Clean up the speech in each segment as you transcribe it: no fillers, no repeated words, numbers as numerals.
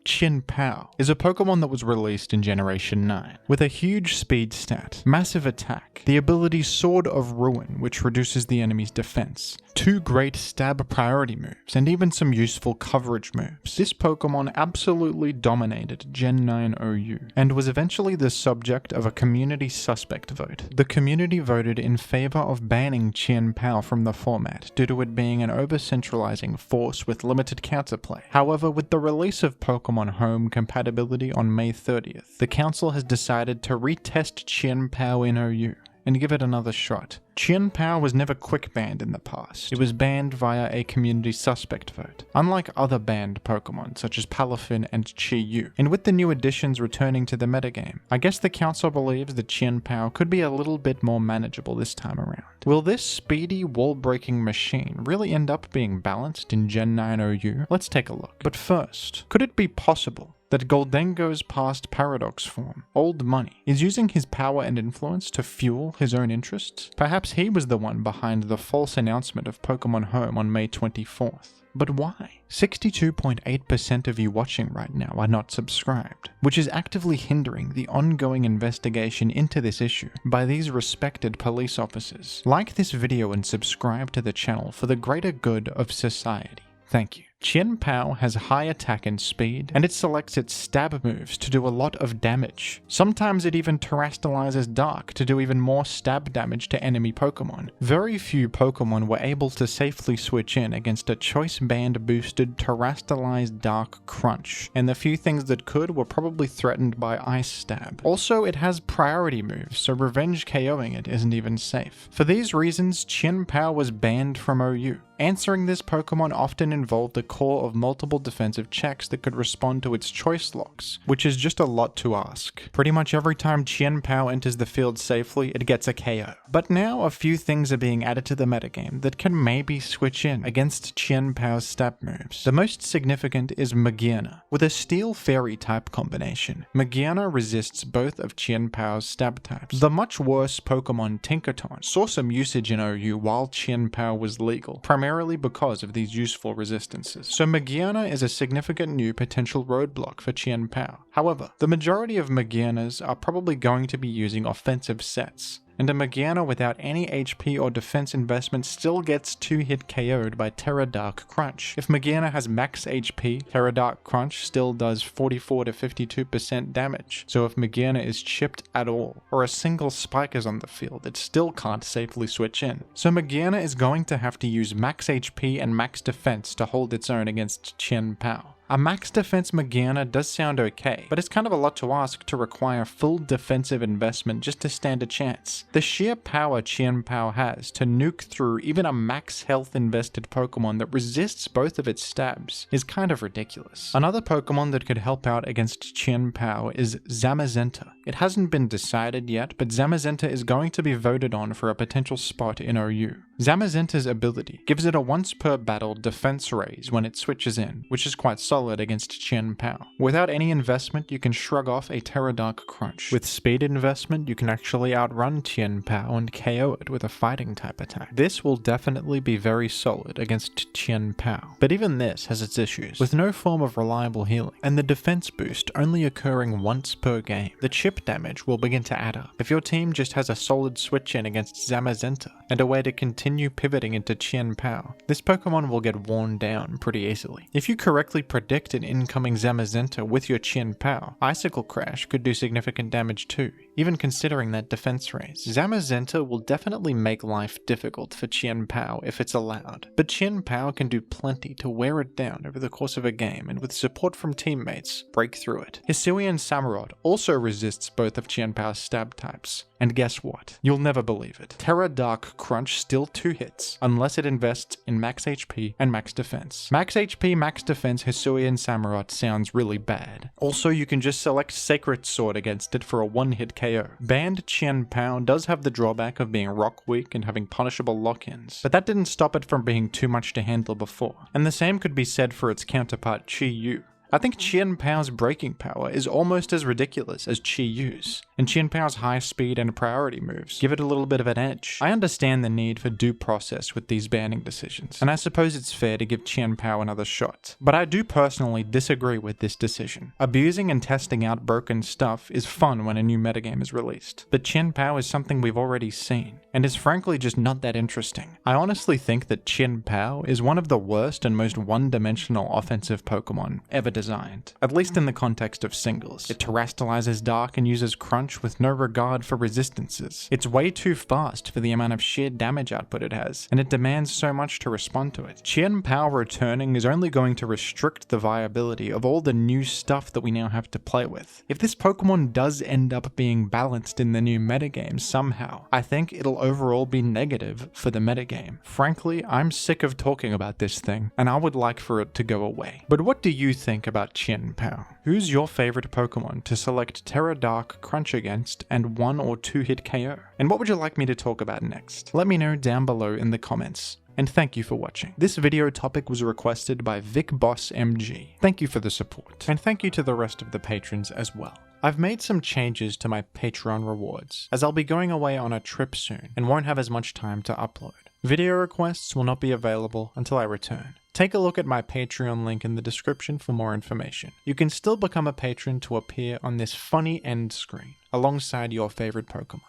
Chien-Pao, is a Pokemon that was released in Generation 9, with a huge speed stat, massive attack, the ability Sword of Ruin, which reduces the enemy's defense, 2 great stab priority moves, and even some useful coverage moves. This Pokemon absolutely dominated Gen 9 OU, and was eventually the subject of a community suspect vote. The community voted in favor of banning Chien-Pao from the format due to it being an over-centralizing force with limited counterplay. However, with the release of Pokemon Home Compatibility on May 30th, the council has decided to retest Chien-Pao in OU and give it another shot. Chien-Pao was never quick banned in the past. It was banned via a community suspect vote, unlike other banned Pokemon such as Palafin and Chien-Yu. And with the new additions returning to the metagame, I guess the council believes that Chien-Pao could be a little bit more manageable this time around. Will this speedy wall-breaking machine really end up being balanced in Gen 9 OU? Let's take a look. But first, could it be possible that Goldengo's past Paradox form, Old Money, is using his power and influence to fuel his own interests? Perhaps he was the one behind the false announcement of Pokemon Home on May 24th. But why? 62.8% of you watching right now are not subscribed, which is actively hindering the ongoing investigation into this issue by these respected police officers. Like this video and subscribe to the channel for the greater good of society. Thank you. Chien-Pao has high attack and speed, and it selects its stab moves to do a lot of damage. Sometimes it even Terastallizes Dark to do even more stab damage to enemy Pokemon. Very few Pokemon were able to safely switch in against a choice band boosted Terastallize Dark Crunch, and the few things that could were probably threatened by Ice Stab. Also, it has priority moves, so revenge KOing it isn't even safe. For these reasons, Chien-Pao was banned from OU. Answering this Pokemon often involved a core of multiple defensive checks that could respond to its choice locks, which is just a lot to ask. Pretty much every time Chien-Pao enters the field safely, it gets a KO. But now a few things are being added to the metagame that can maybe switch in against Chien-Pao's stab moves. The most significant is Magearna. With a Steel Fairy type combination, Magearna resists both of Chien-Pao's stab types. The much worse Pokemon Tinkaton saw some usage in OU while Chien-Pao was legal, primarily because of these useful resistances. So Magearna is a significant new potential roadblock for Chien-Pao. However, the majority of Magearnas are probably going to be using offensive sets, and a Magearna without any HP or defense investment still gets 2-hit KO'd by Terra Dark Crunch. If Magearna has max HP, Terra Dark Crunch still does 44 to 52% damage, so if Magearna is chipped at all, or a single spike is on the field, it still can't safely switch in. So Magearna is going to have to use max HP and max defense to hold its own against Chien-Pao. A max defense Magearna does sound okay, but it's kind of a lot to ask to require full defensive investment just to stand a chance. The sheer power Chien-Pao has to nuke through even a max health invested Pokemon that resists both of its stabs is kind of ridiculous. Another Pokemon that could help out against Chien-Pao is Zamazenta. It hasn't been decided yet, but Zamazenta is going to be voted on for a potential spot in OU. Zamazenta's ability gives it a once per battle defense raise when it switches in, which is quite solid against Chien-Pao. Without any investment, you can shrug off a Terra Dark Crunch. With speed investment, you can actually outrun Chien-Pao and KO it with a fighting type attack. This will definitely be very solid against Chien-Pao. But even this has its issues, with no form of reliable healing, and the defense boost only occurring once per game. The chip damage will begin to add up. If your team just has a solid switch in against Zamazenta, and a way to continue pivoting into Chien-Pao, this Pokemon will get worn down pretty easily. If you correctly predict an incoming Zamazenta with your Chien-Pao, Icicle Crash could do significant damage too, even considering that defense raise. Zamazenta will definitely make life difficult for Chien-Pao if it's allowed, but Chien-Pao can do plenty to wear it down over the course of a game, and with support from teammates, break through it. Hisuian Samurott also resists both of Chien-Pao's stab types. And guess what? You'll never believe it. Terra Dark Crunch still 2 hits, unless it invests in max HP and max defense. Max HP, max defense Hisuian Samurott sounds really bad. Also, you can just select Sacred Sword against it for a 1-hit KO. Banned Chien-Pao does have the drawback of being rock weak and having punishable lock-ins, but that didn't stop it from being too much to handle before. And the same could be said for its counterpart Chien-Yu. I think Chien-Pao's breaking power is almost as ridiculous as Chi-Yu's, and Chien-Pao's high speed and priority moves give it a little bit of an edge. I understand the need for due process with these banning decisions, and I suppose it's fair to give Chien-Pao another shot, but I do personally disagree with this decision. Abusing and testing out broken stuff is fun when a new metagame is released, but Chien-Pao is something we've already seen, and is frankly just not that interesting. I honestly think that Chien-Pao is one of the worst and most one-dimensional offensive Pokemon ever designed, at least in the context of singles. It Terastallizes Dark and uses Crunch with no regard for resistances. It's way too fast for the amount of sheer damage output it has, and it demands so much to respond to it. Chien-Pao returning is only going to restrict the viability of all the new stuff that we now have to play with. If this Pokemon does end up being balanced in the new metagame somehow, I think it'll overall be negative for the metagame. Frankly, I'm sick of talking about this thing, and I would like for it to go away. But what do you think about Chien-Pao? Who's your favorite Pokemon to select Terra Dark Crunch against and 1 or 2 hit KO? And what would you like me to talk about next? Let me know down below in the comments. And thank you for watching. This video topic was requested by VicBossMG. Thank you for the support, and thank you to the rest of the patrons as well. I've made some changes to my Patron rewards, as I'll be going away on a trip soon and won't have as much time to upload. Video requests will not be available until I return. Take a look at my Patreon link in the description for more information. You can still become a patron to appear on this funny end screen, alongside your favorite Pokemon.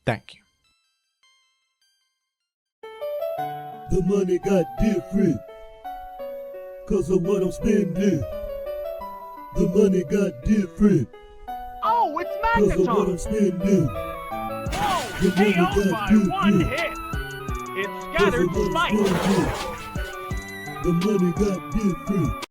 Thank you. The money got different, 'cause of what I'm spending. The money got different, Oh, it's 'cause of what Megaphone! I'm spending. Whoa! The money KO got by one different, hit! It 'cause scattered of what I'm spikes! spending. The money got different.